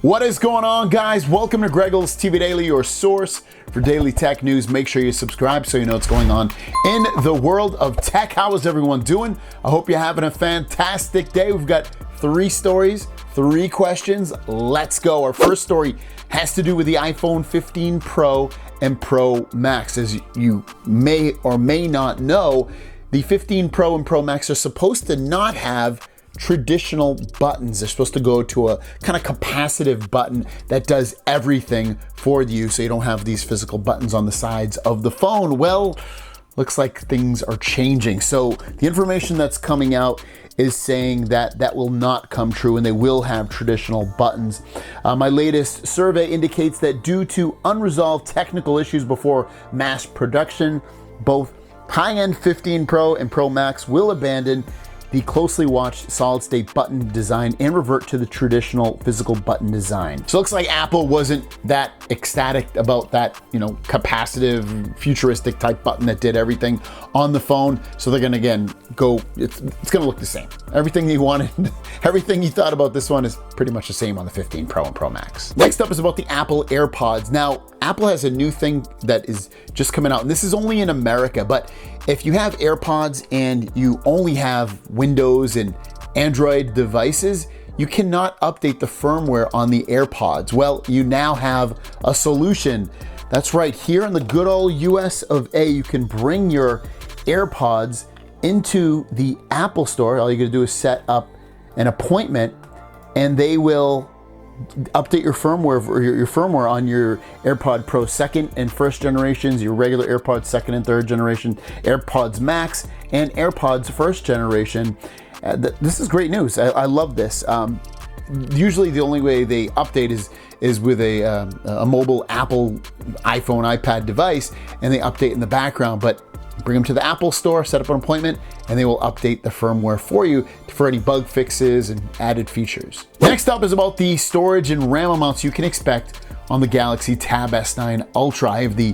What is going on, guys? Welcome to Greggles TV Daily, your source for daily tech news. Make sure you subscribe so you know what's going on in the world of tech. How is everyone doing? I hope you're having a fantastic day. We've got 3 stories, 3 questions. Let's go. Our first story has to do with the iPhone 15 Pro and Pro Max. As you may or may not know, the 15 Pro and Pro Max are supposed to not have traditional buttons. They're supposed to go to a kind of capacitive button that does everything for you, so you don't have these physical buttons on the sides of the phone. Well, looks like things are changing. So the information that's coming out is saying that that will not come true and they will have traditional buttons. My latest survey indicates that due to unresolved technical issues before mass production, both high-end 15 Pro and Pro Max will abandon the closely watched solid-state button design and revert to the traditional physical button design. So it looks like Apple wasn't that ecstatic about that, capacitive, futuristic type button that did everything on the phone. So they're gonna, again, go, it's gonna look the same. Everything you wanted, everything you thought about this one is pretty much the same on the 15 Pro and Pro Max. Next up is about the Apple AirPods. Now, Apple has a new thing that is just coming out, and this is only in America, but if you have AirPods and you only have Windows and Android devices, you cannot update the firmware on the AirPods. Well, you now have a solution. That's right, here in the good old US of A, you can bring your AirPods into the Apple Store. All you gotta do is set up an appointment and they will update your firmware or your firmware on your AirPod Pro 2nd and 1st generations, your regular AirPods 2nd and 3rd generation, AirPods Max, and AirPods 1st generation. This is great news. I love this. Usually the only way they update is with a mobile Apple iPhone, iPad device, and they update in the background, but bring them to the Apple Store, set up an appointment, and they will update the firmware for you for any bug fixes and added features. Next up is about the storage and RAM amounts you can expect on the Galaxy Tab S9 Ultra. I have the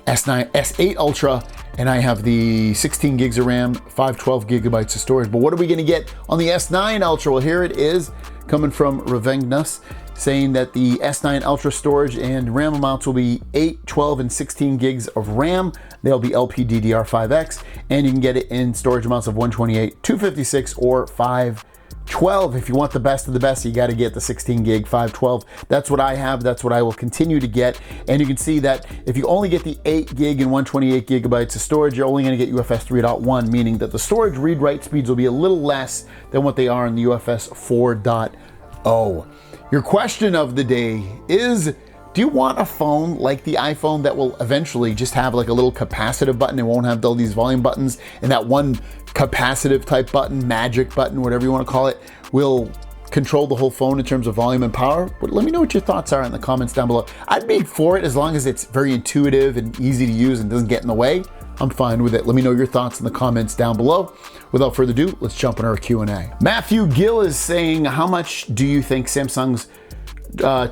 S8 Ultra, and I have the 16 gigs of RAM, 512 gigabytes of storage. But what are we gonna get on the S9 Ultra? Well, here it is, coming from Greggles, saying that the S9 Ultra storage and RAM amounts will be 8, 12, and 16 gigs of RAM. They'll be LPDDR5X, and you can get it in storage amounts of 128, 256, or 512. If you want the best of the best, you got to get the 16 gig 512. That's what I have. That's what I will continue to get. And you can see that if you only get the 8 gig and 128 gigabytes of storage, you're only going to get UFS 3.1, meaning that the storage read-write speeds will be a little less than what they are in the UFS 4.0. Your question of the day is, do you want a phone like the iPhone that will eventually just have like a little capacitive button? It won't have all these volume buttons, and that one capacitive type button, magic button, whatever you want to call it, will control the whole phone in terms of volume and power? But let me know what your thoughts are in the comments down below. I'd be for it as long as it's very intuitive and easy to use and doesn't get in the way. I'm fine with it. Let me know your thoughts in the comments down below. Without further ado, let's jump into our Q&A. Matthew Gill is saying, how much do you think Samsung's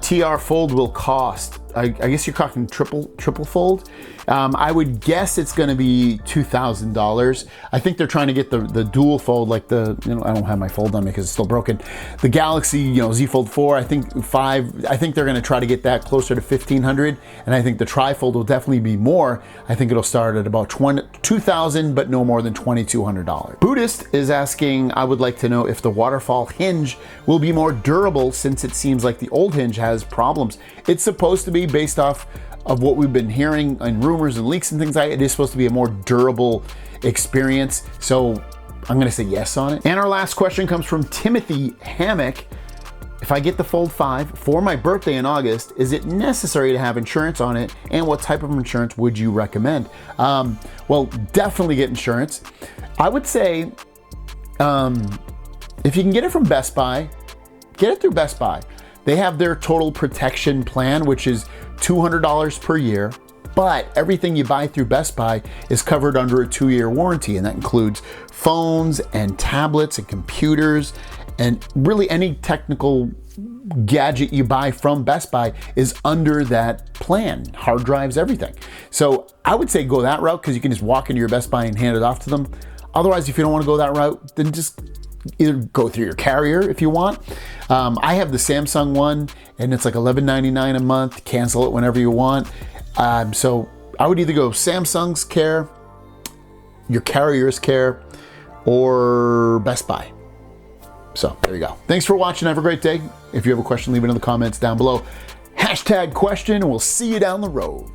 TR Fold will cost? I guess you're talking triple fold. I would guess it's going to be $2,000. I think they're trying to get the dual fold, like I don't have my fold on me because it's still broken. The Galaxy, Z Fold 4, I think 5. I think they're going to try to get that closer to $1,500, and I think the trifold will definitely be more. I think it'll start at about $2,000, but no more than $2,200. Buddhist is asking, I would like to know if the waterfall hinge will be more durable since it seems like the old hinge has problems. It's supposed to be, based off of what we've been hearing and rumors and leaks and things like that, it is supposed to be a more durable experience. So I'm gonna say yes on it. And our last question comes from Timothy Hammock. If I get the Fold 5 for my birthday in August, is it necessary to have insurance on it? And what type of insurance would you recommend? Well, definitely get insurance. I would say, if you can get it from Best Buy, get it through Best Buy. They have their total protection plan, which is $200 per year, but everything you buy through Best Buy is covered under a 2-year warranty, and that includes phones and tablets and computers, and really any technical gadget you buy from Best Buy is under that plan, hard drives, everything. So I would say go that route because you can just walk into your Best Buy and hand it off to them. Otherwise, if you don't want to go that route, then just either go through your carrier if you want. I have the Samsung one, and it's like $11.99 a month. Cancel it whenever you want. So I would either go Samsung's care, your carrier's care, or Best Buy. So there you go. Thanks for watching. Have a great day. If you have a question, leave it in the comments down below. #question, and we'll see you down the road.